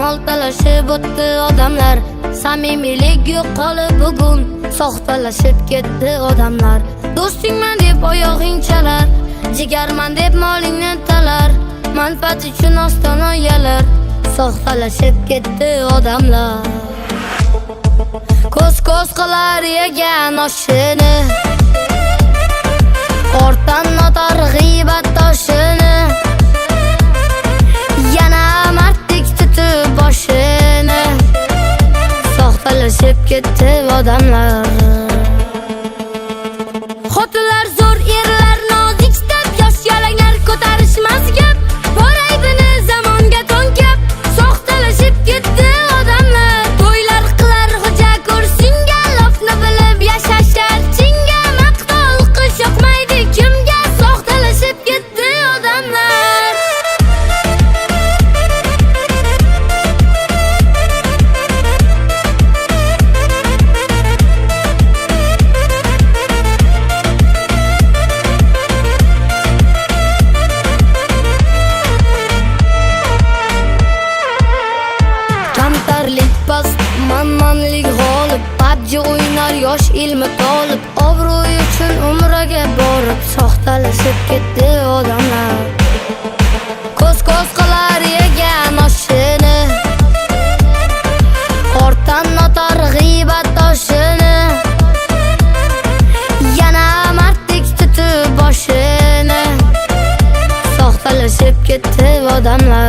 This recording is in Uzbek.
oltalashib o'tdi odamlar. Samimiylik yo'qolib bugun soxtalashib ketdi odamlar. Do'stingman deb oyog'ing chalar, jigarman deb molingni talar, manfaat uchun ostona yalar. Soxtalashib ketdi odamlar. Ko'z qilar yegan oshini, ortan notar g'iybat toshini, yana mardlik tutib boshini. Soxtalashib ketdi odamlar. Xotinlar zo'r, erlar nozik deb, yosh yalanglar ko'tarishmas gap. Bor aybini zamonga to'nkab, soxtalashib ketdi odamlar. To'ylar qilar xo'ja kursinga, lafni bilib yashashar chinga. Maqtol qish yoqmaydi kimga, soxtalashib ketdi odamlar. Kamtarlik past, manmanlik g'olib, PUBG o'ynar yosh ilmi tolib, obro'y uchun umraga borib soxtalashib ketdi odamlar. Ko'z qilar yegan oshini, ortan notar g'iybat toshini, yana mardlik tutib boshini. Soxtalashib ketdi odamlar.